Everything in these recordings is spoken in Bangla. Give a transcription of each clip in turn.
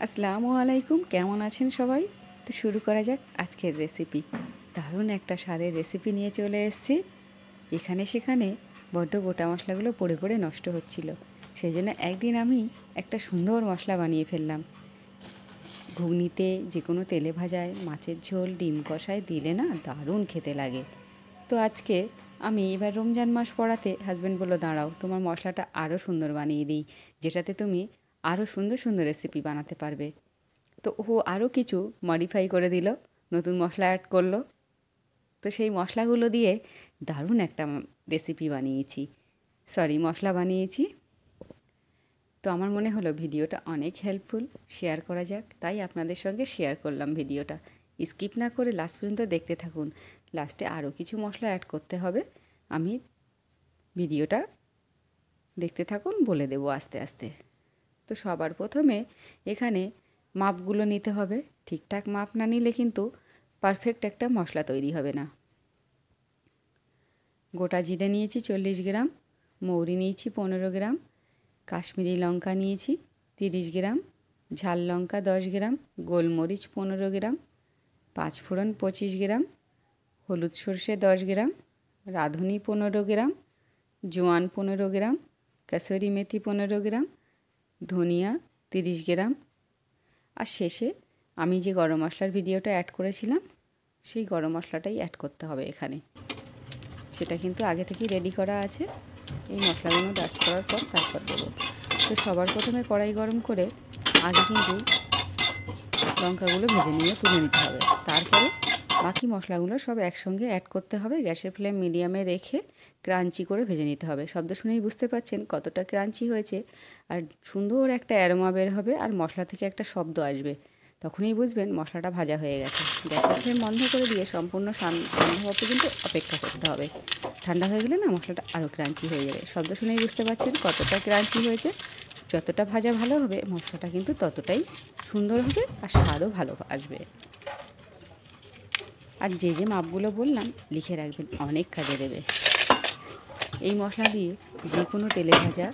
আসসালামু আলাইকুম, কেমন আছেন সবাই? তো শুরু করা যাক আজকের রেসিপি। দারুণ একটা স্বাদের রেসিপি নিয়ে চলে এসেছি। এখানে সেখানে বড্ড গোটা মশলাগুলো পড়ে পড়ে নষ্ট হচ্ছিল, সেই জন্য একদিন আমি একটা সুন্দর মশলা বানিয়ে ফেললাম। ঘুগনিতে, যে কোনো তেলে ভাজায়, মাছের ঝোল, ডিম কষায় দিলে না দারুণ খেতে লাগে। তো আজকে আমি এবার রমজান মাস পড়াতে হাজব্যান্ড বললো, দাঁড়াও তোমার মশলাটা আরও সুন্দর বানিয়ে দিই, যেটাতে তুমি আরও সুন্দর সুন্দর রেসিপি বানাতে পারবে। তো ও আরও কিছু মডিফাই করে দিল, নতুন মশলা অ্যাড করলো। তো সেই মশলাগুলো দিয়ে দারুণ একটা রেসিপি বানিয়েছি, মশলা বানিয়েছি। তো আমার মনে হলো ভিডিওটা অনেক হেল্পফুল, শেয়ার করা যাক, তাই আপনাদের সঙ্গে শেয়ার করলাম ভিডিওটা। স্কিপ না করে লাস্ট পর্যন্ত দেখতে থাকুন। লাস্টে আরও কিছু মশলা অ্যাড করতে হবে, আমি ভিডিওটা দেখতে থাকুন, বলে দেবো আস্তে আস্তে। তো সবার প্রথমে এখানে মাপগুলো নিতে হবে। ঠিকঠাক মাপ না নিলে কিন্তু পারফেক্ট একটা মশলা তৈরি হবে না। গোটা জিরে নিয়েছি 40 গ্রাম, মৌরি নিয়েছি 15 গ্রাম, কাশ্মীরি লঙ্কা নিয়েছি 30 গ্রাম, ঝাল লঙ্কা 10 গ্রাম, গোলমরিচ 15 গ্রাম, পাঁচফোড়ন 25 গ্রাম, হলুদ সর্ষে 10 গ্রাম, রাঁধুনি 15 গ্রাম, জোয়ান 15 গ্রাম, কাসুরি মেথি 15 গ্রাম, ধনিয়া 30 গ্রাম। আর শেষে আমি যে গরম মশলার ভিডিওটা অ্যাড করেছিলাম, সেই গরম মশলাটাই অ্যাড করতে হবে এখানে। সেটা কিন্তু আগে থেকেই রেডি করা আছে। এই মশলাগুলো ডাস্ট করার পর তারপর দেবো। তো সবার প্রথমে কড়াই গরম করে আগে কিন্তু লঙ্কাগুলো ভেজে নিয়ে তুলে নিতে হবে। তারপরে বাকি মশলাগুলো সব একসঙ্গে অ্যাড করতে হবে। গ্যাসের ফ্লেম মিডিয়ামে রেখে ক্রাঞ্চি করে ভেজে নিতে হবে। শব্দ শুনেই বুঝতে পারছেন কতটা ক্রাঞ্চি হয়েছে, আর সুন্দর একটা অ্যারোমা বের হবে, আর মশলা থেকে একটা শব্দ আসবে। তখনই বুঝবেন মশলাটা ভাজা হয়ে গেছে। গ্যাসের ফ্লেম বন্ধ করে দিয়ে সম্পূর্ণ ঠান্ডা হওয়া পর্যন্ত অপেক্ষা করতে হবে। ঠান্ডা হয়ে গেলে না মশলাটা আরও ক্রাঞ্চি হয়ে যাবে। শব্দ শুনেই বুঝতে পারছেন কতটা ক্রাঞ্চি হয়েছে। যতটা ভাজা ভালো হবে, মশলাটা কিন্তু ততটাই সুন্দর হবে আর স্বাদও ভালো আসবে। আর যে যে মাপগুলো বললাম লিখে রাখবেন, অনেক কাজে দেবে। এই মশলা দিয়ে যে কোনো তেলে ভাজা,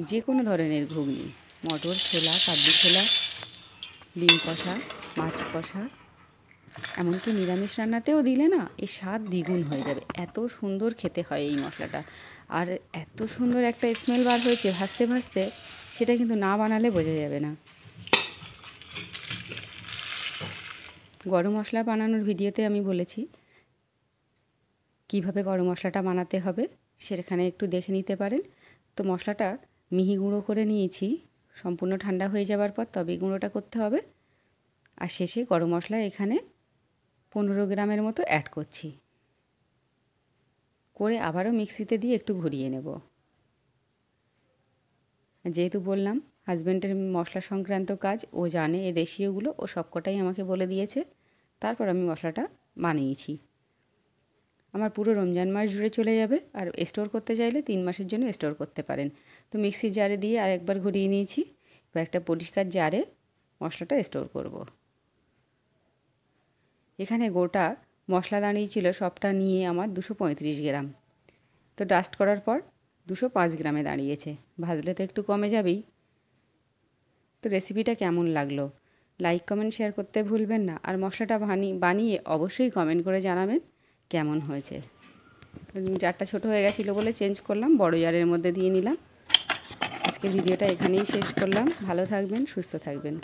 যে কোনো ধরনের ঘুগনি, মটর ছোলা, কাবলি ছোলা, ডিম কষা, মাছ কষা, এমনকি নিরামিষ রান্নাতেও দিলে না এর স্বাদ দ্বিগুণ হয়ে যাবে। এত সুন্দর খেতে হয় এই মশলাটা। আর এত সুন্দর একটা স্মেল বার হয়েছে ভাজতে ভাজতে, সেটা কিন্তু না বানালে বোঝা যাবে না। গরম মশলা বানানোর ভিডিওতে আমি বলেছি কিভাবে গরম মশলাটা বানাতে হবে, সেখানে একটু দেখে নিতে পারেন। তো মশলাটা মিহি গুঁড়ো করে নিয়েছি, সম্পূর্ণ ঠান্ডা হয়ে যাবার পর তবেই গুঁড়োটা করতে হবে। আর শেষে গরম মশলা এখানে 15 গ্রামের মতো অ্যাড করছি, করে আবারও মিক্সিতে দিয়ে একটু ঘুরিয়ে নেব। যেহেতু বললাম হাজব্যান্ডের মশলা সংক্রান্ত কাজ, ও জানে এই রেশিওগুলো, ও সবকটাই আমাকে বলে দিয়েছে। তারপর আমি মশলাটা বানিয়েছি। আমার পুরো রমজান মাস জুড়ে চলে যাবে, আর স্টোর করতে চাইলে 3 মাসের জন্য স্টোর করতে পারেন। তো মিক্সির জারে দিয়ে আরেকবার ঘুরিয়ে নিয়েছি। এবার একটা পরিষ্কার জারে মশলাটা স্টোর করব। এখানে গোটা মশলা দাঁড়িয়েছিল সবটা নিয়ে আমার 235 গ্রাম। তো ডাস্ট করার পর 205 গ্রামে দাঁড়িয়েছে। ভাজলে তো একটু কমে যাবেই। তো রেসিপিটা কেমন লাগলো লাইক কমেন্ট শেয়ার করতে ভুলবেন না। আর মশলাটা বানিয়ে অবশ্যই কমেন্ট করে জানাবেন কেমন হয়েছে। জারটা ছোটো হয়ে গেছিলো বলে চেঞ্জ করলাম, বড় জারের মধ্যে দিয়ে নিলাম। আজকের ভিডিওটা এখানেই শেষ করলাম। ভালো থাকবেন, সুস্থ থাকবেন।